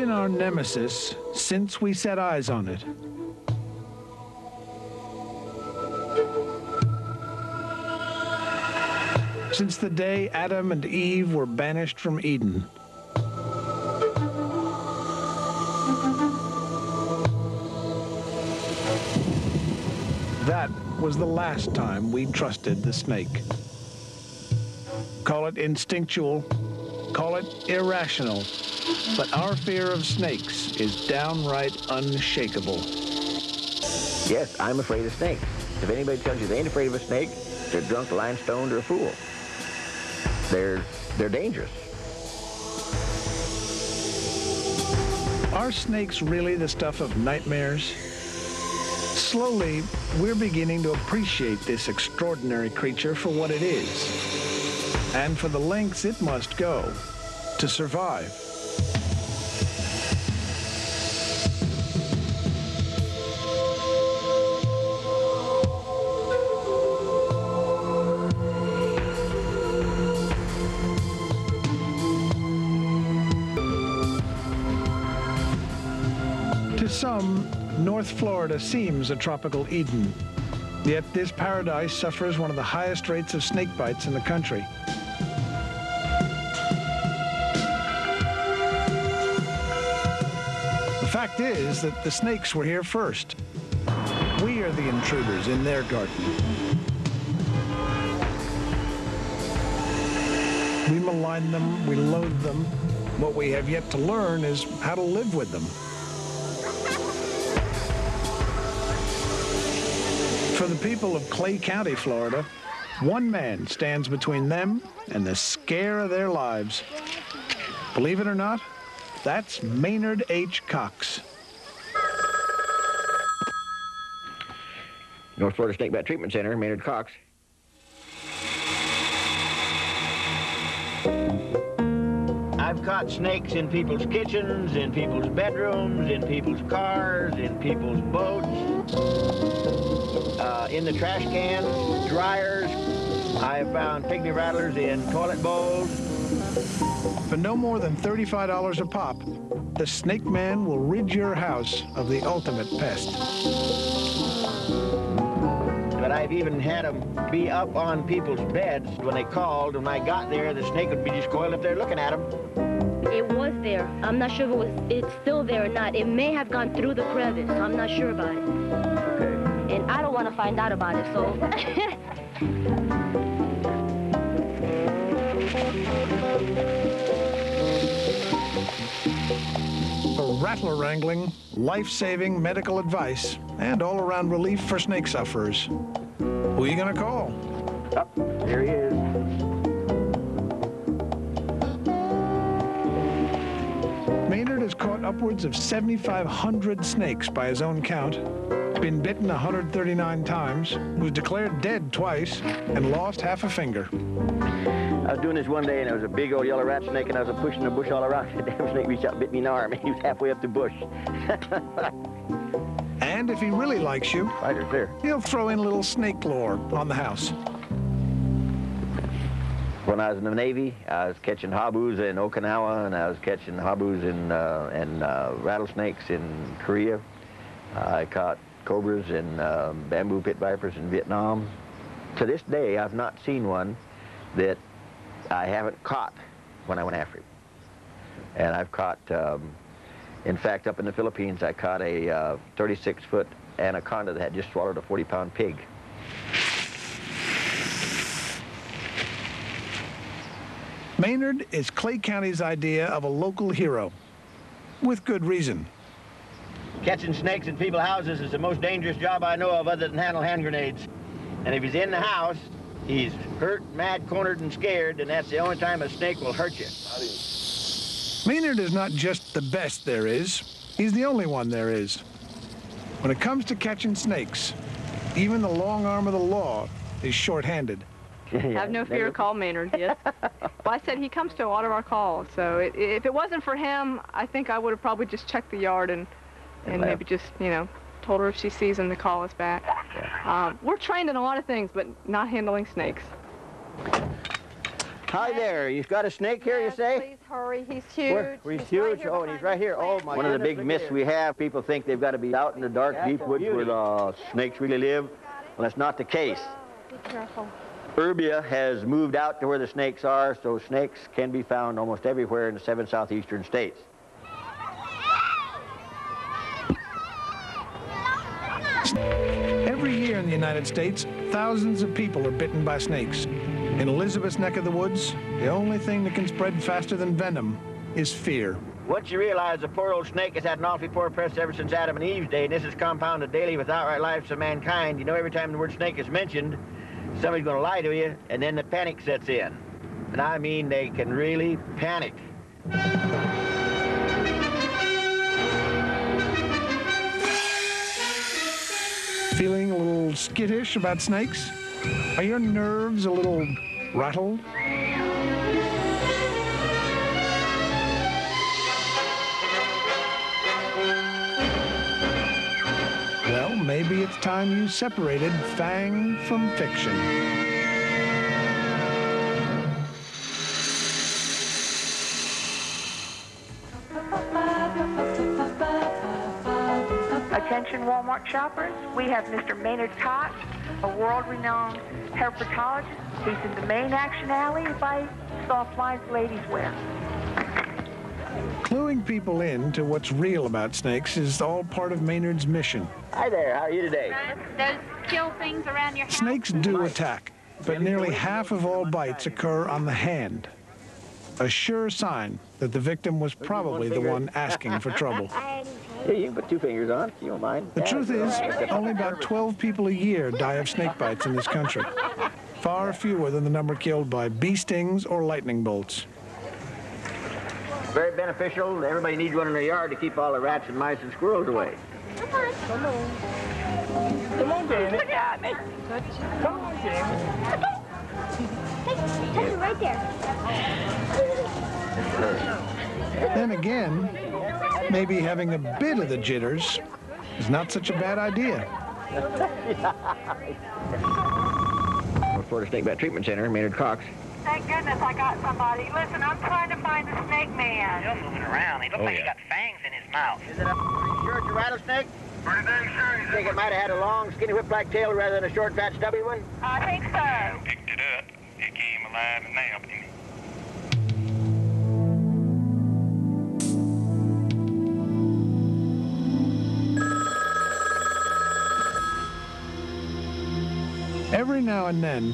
been our nemesis since we set eyes on it. Since the day Adam and Eve were banished from Eden. That was the last time we trusted the snake. Call it instinctual, call it irrational, but our fear of snakes is downright unshakable. Yes, I'm afraid of snakes. If anybody tells you they ain't afraid of a snake, they're drunk, lying stoned, or a fool. They're dangerous. Are snakes really the stuff of nightmares? Slowly, we're beginning to appreciate this extraordinary creature for what it is, and for the lengths it must go to survive. To some, North Florida seems a tropical Eden, yet this paradise suffers one of the highest rates of snake bites in the country. The fact is that the snakes were here first. We are the intruders in their garden. We malign them, we loathe them. What we have yet to learn is how to live with them. For the people of Clay County, Florida, one man stands between them and the scare of their lives. Believe it or not, that's Maynard H. Cox. North Florida Snake Bat Treatment Center, Maynard Cox. I've caught snakes in people's kitchens, in people's bedrooms, in people's cars, in people's boats, in the trash cans, dryers. I've found pygmy rattlers in toilet bowls. For no more than $35 a pop, the Snakeman will rid your house of the ultimate pest. But I've even had them be up on people's beds when they called. When I got there, the snake would be just coiled up there looking at them. It was there. I'm not sure if it's still there or not. It may have gone through the crevice. I'm not sure about it. Okay. And I don't want to find out about it, so. For rattler wrangling, life-saving medical advice, and all-around relief for snake sufferers. Who are you going to call? Oh, there he is. Maynard has caught upwards of 7,500 snakes by his own count, been bitten 139 times, was declared dead twice, and lost half a finger. I was doing this one day, and there was a big old yellow rat snake, and I was pushing the bush all around. The damn snake reached out and bit me in the arm, and he was halfway up the bush. And if he really likes you, Right there. he'll throw in a little snake lore on the house. When I was in the Navy, I was catching habus in Okinawa, and I was catching habus and rattlesnakes in Korea. I caught cobras and bamboo pit vipers in Vietnam. To this day, I've not seen one that I haven't caught when I went after him. And I've caught, in fact, up in the Philippines, I caught a 36-foot anaconda that had just swallowed a 40-pound pig. Maynard is Clay County's idea of a local hero, with good reason. Catching snakes in people's houses is the most dangerous job I know of other than handle hand grenades. And if he's in the house, he's hurt, mad, cornered, and scared, and that's the only time a snake will hurt you. Maynard is not just the best there is, he's the only one there is. When it comes to catching snakes, even the long arm of the law is short-handed. Have no fear, call Maynard, yes. Well, I said he comes to a lot of our calls, so if it wasn't for him, I think I would have probably just checked the yard and maybe just, you know, told her if she sees him to call us back. Yeah. We're trained in a lot of things, but not handling snakes. Hi there. You've got a snake here, you say? Please hurry. He's huge. He's huge? Right, oh, and he's right here. Oh, my One of the big myths we have, people think they've got to be out in the dark, deep woods where the snakes really live. Well, that's not the case. Be careful. Urbia has moved out to where the snakes are, so snakes can be found almost everywhere in the 7 southeastern states. Every year in the United States, thousands of people are bitten by snakes. In Elizabeth's neck of the woods, the only thing that can spread faster than venom is fear. Once you realize the poor old snake has had an awfully poor press ever since Adam and Eve's day, and this is compounded daily with outright lives of mankind, you know every time the word snake is mentioned, somebody's going to lie to you, and then the panic sets in. And I mean, they can really panic. Feeling a little skittish about snakes? Are your nerves a little rattled? Well, maybe it's time you separated Fang from fiction. Attention Walmart shoppers, we have Mr. Maynard Cox, a world-renowned herpetologist. He's in the main action alley to buy soft lines ladies wear. Cluing people in to what's real about snakes is all part of Maynard's mission. Hi there, how are you today? Those kill things around your house. Snakes do attack, but nearly half of all bites occur on the hand. A sure sign that the victim was probably the one asking for trouble. Yeah, you can put 2 fingers on, if you don't mind. The truth is, only about 12 people a year die of snake bites in this country. Far fewer than the number killed by bee stings or lightning bolts. Very beneficial. Everybody needs one in their yard to keep all the rats and mice and squirrels away. Come on. Come on. Come on, Jamie. Look at me. Come on, Jamie. Take it right there. Then again, maybe having a bit of the jitters is not such a bad idea. Florida Snake Bat Treatment Center, Maynard Cox. Thank goodness I got somebody. Listen, I'm trying to find the Snakeman. Still moving around. He looks like he got fangs in his mouth. Is it a sure it's a rattlesnake? Pretty dang sure. You think it might have had a long, skinny whip-like tail rather than a short, fat, stubby one? I think so. Picked it up. It came alive and nailed him. Every now and then,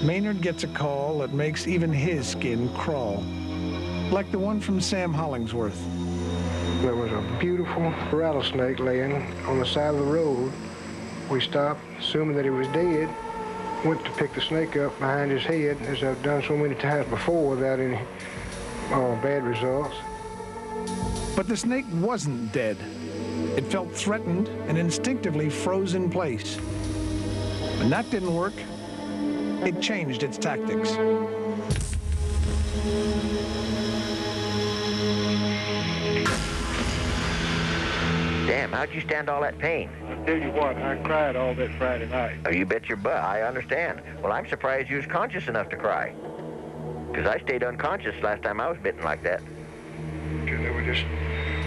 Maynard gets a call that makes even his skin crawl, like the one from Sam Hollingsworth. There was a beautiful rattlesnake laying on the side of the road. We stopped, assuming that he was dead, went to pick the snake up behind his head, as I've done so many times before without any bad results. But the snake wasn't dead. It felt threatened and instinctively froze in place. When that didn't work, it changed its tactics. Damn, how'd you stand all that pain? I'll tell you what, I cried all that Friday night. Oh, you bet your butt. I understand. Well, I'm surprised you was conscious enough to cry. Because I stayed unconscious last time I was bitten like that. Because they were just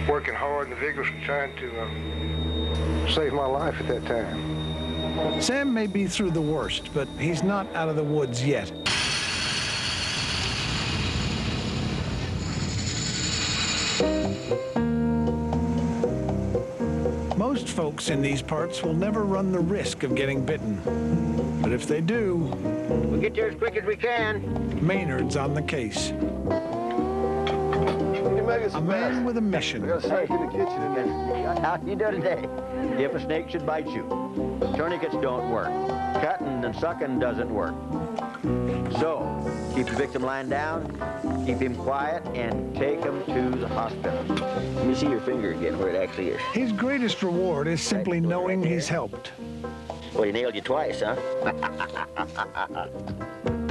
working hard and vigorously trying to save my life at that time. Sam may be through the worst, but he's not out of the woods yet. Most folks in these parts will never run the risk of getting bitten. But if they do, We'll get there as quick as we can. Maynard's on the case. A man with a mission. How you doing today? If a snake should bite you, tourniquets don't work. Cutting and sucking doesn't work. So, keep the victim lying down, keep him quiet, and take him to the hospital. Let me see your finger again where it actually is. His greatest reward is simply knowing he's helped. Well, he nailed you twice, huh?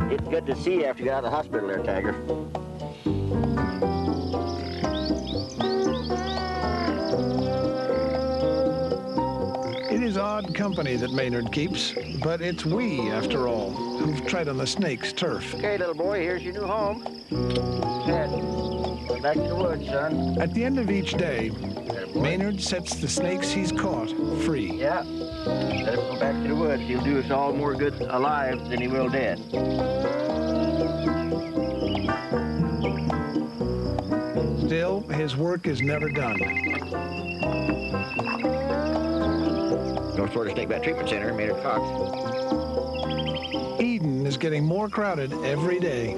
It's good to see you after you got out of the hospital there, Tiger. It is odd coming company that Maynard keeps, but it's we, after all, who've tread on the snake's turf. Okay, little boy, here's your new home. Head. Back to the woods, son. At the end of each day, Maynard sets the snakes he's caught free. Yeah. Let him go back to the woods. He'll do us all more good alive than he will dead. Still, his work is never done. North Florida Snake Bat Treatment Center, Maynard Cox. Eden is getting more crowded every day.